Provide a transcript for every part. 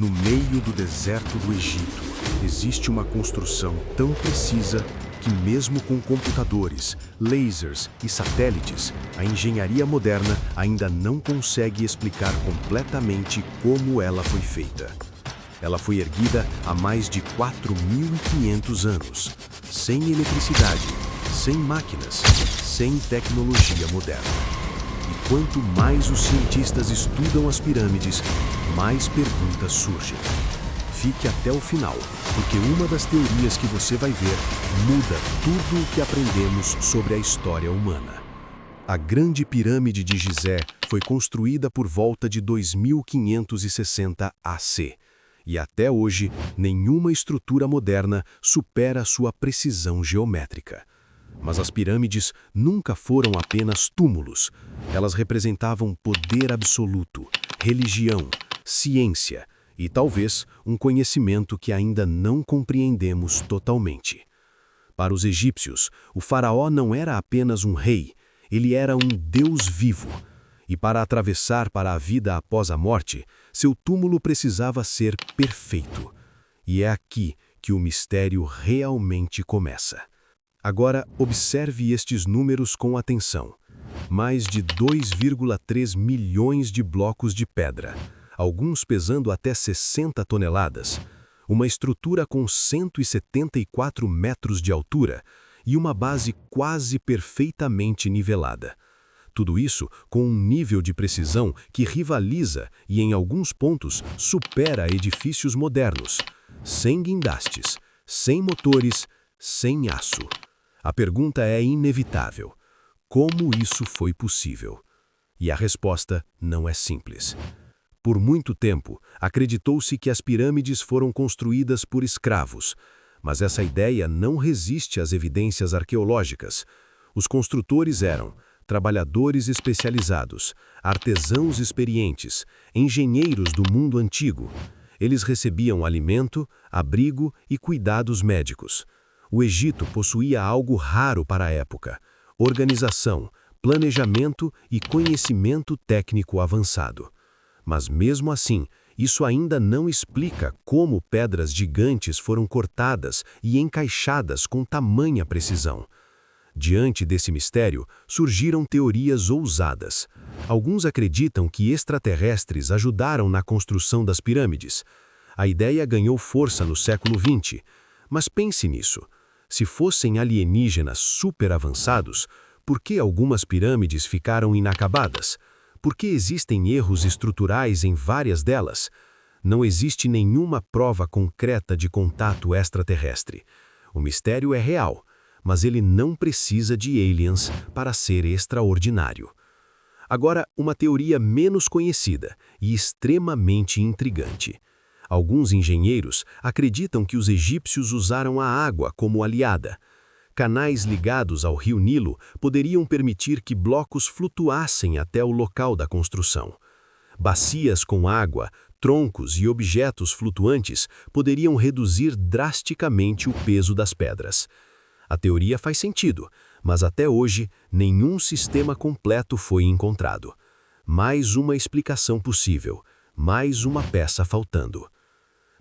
No meio do deserto do Egito, existe uma construção tão precisa que mesmo com computadores, lasers e satélites, a engenharia moderna ainda não consegue explicar completamente como ela foi feita. Ela foi erguida há mais de 4.500 anos, sem eletricidade, sem máquinas, sem tecnologia moderna. E quanto mais os cientistas estudam as pirâmides, mais perguntas surgem. Fique até o final, porque uma das teorias que você vai ver muda tudo o que aprendemos sobre a história humana. A Grande Pirâmide de Gizé foi construída por volta de 2560 AC, e até hoje nenhuma estrutura moderna supera sua precisão geométrica. Mas as pirâmides nunca foram apenas túmulos. Elas representavam poder absoluto, religião, ciência e talvez um conhecimento que ainda não compreendemos totalmente. Para os egípcios, o faraó não era apenas um rei, ele era um deus vivo. E para atravessar para a vida após a morte, seu túmulo precisava ser perfeito. E é aqui que o mistério realmente começa. Agora, observe estes números com atenção. Mais de 2,3 milhões de blocos de pedra, alguns pesando até 60 toneladas, uma estrutura com 174 metros de altura e uma base quase perfeitamente nivelada. Tudo isso com um nível de precisão que rivaliza e, em alguns pontos, supera edifícios modernos, sem guindastes, sem motores, sem aço. A pergunta é inevitável: como isso foi possível? E a resposta não é simples. Por muito tempo, acreditou-se que as pirâmides foram construídas por escravos, mas essa ideia não resiste às evidências arqueológicas. Os construtores eram trabalhadores especializados, artesãos experientes, engenheiros do mundo antigo. Eles recebiam alimento, abrigo e cuidados médicos. O Egito possuía algo raro para a época: organização, planejamento e conhecimento técnico avançado. Mas mesmo assim, isso ainda não explica como pedras gigantes foram cortadas e encaixadas com tamanha precisão. Diante desse mistério, surgiram teorias ousadas. Alguns acreditam que extraterrestres ajudaram na construção das pirâmides. A ideia ganhou força no século XX. Mas pense nisso. Se fossem alienígenas super avançados, por que algumas pirâmides ficaram inacabadas? Por que existem erros estruturais em várias delas? Não existe nenhuma prova concreta de contato extraterrestre. O mistério é real, mas ele não precisa de aliens para ser extraordinário. Agora, uma teoria menos conhecida e extremamente intrigante. Alguns engenheiros acreditam que os egípcios usaram a água como aliada. Canais ligados ao rio Nilo poderiam permitir que blocos flutuassem até o local da construção. Bacias com água, troncos e objetos flutuantes poderiam reduzir drasticamente o peso das pedras. A teoria faz sentido, mas até hoje nenhum sistema completo foi encontrado. Mais uma explicação possível, mais uma peça faltando.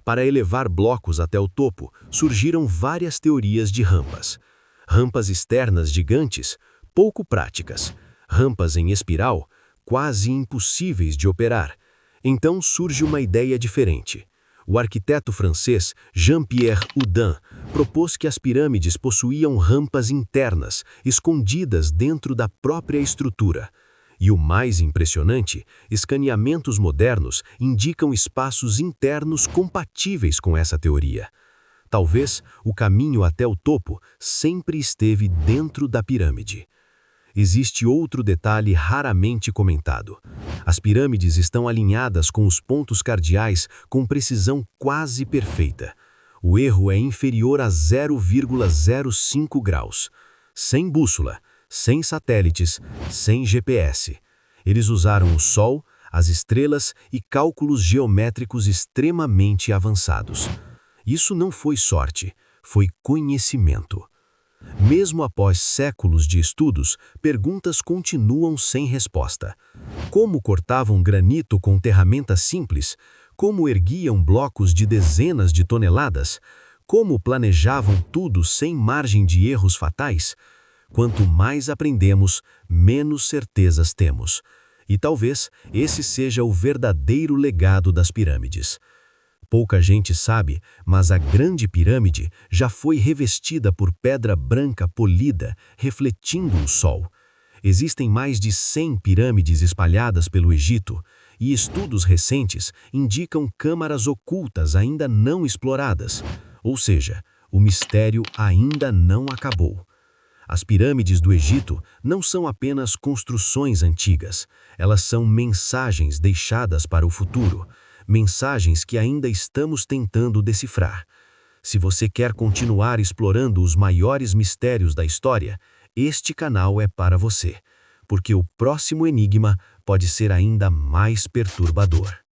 Para elevar blocos até o topo, surgiram várias teorias de rampas. Rampas externas gigantes, pouco práticas. Rampas em espiral, quase impossíveis de operar. Então surge uma ideia diferente. O arquiteto francês Jean-Pierre Houdin propôs que as pirâmides possuíam rampas internas, escondidas dentro da própria estrutura. E o mais impressionante, escaneamentos modernos indicam espaços internos compatíveis com essa teoria. Talvez o caminho até o topo sempre esteve dentro da pirâmide. Existe outro detalhe raramente comentado. As pirâmides estão alinhadas com os pontos cardeais com precisão quase perfeita. O erro é inferior a 0,05 graus. Sem bússola, sem satélites, sem GPS. Eles usaram o Sol, as estrelas e cálculos geométricos extremamente avançados. Isso não foi sorte, foi conhecimento. Mesmo após séculos de estudos, perguntas continuam sem resposta. Como cortavam granito com ferramentas simples? como erguiam blocos de dezenas de toneladas, como planejavam tudo sem margem de erros fatais. Quanto mais aprendemos, menos certezas temos. E talvez esse seja o verdadeiro legado das pirâmides. Pouca gente sabe, mas a Grande Pirâmide já foi revestida por pedra branca polida, refletindo o sol. Existem mais de 100 pirâmides espalhadas pelo Egito, e estudos recentes indicam câmaras ocultas ainda não exploradas. Ou seja, o mistério ainda não acabou. As pirâmides do Egito não são apenas construções antigas, elas são mensagens deixadas para o futuro, mensagens que ainda estamos tentando decifrar. Se você quer continuar explorando os maiores mistérios da história, este canal é para você, porque o próximo enigma pode ser ainda mais perturbador.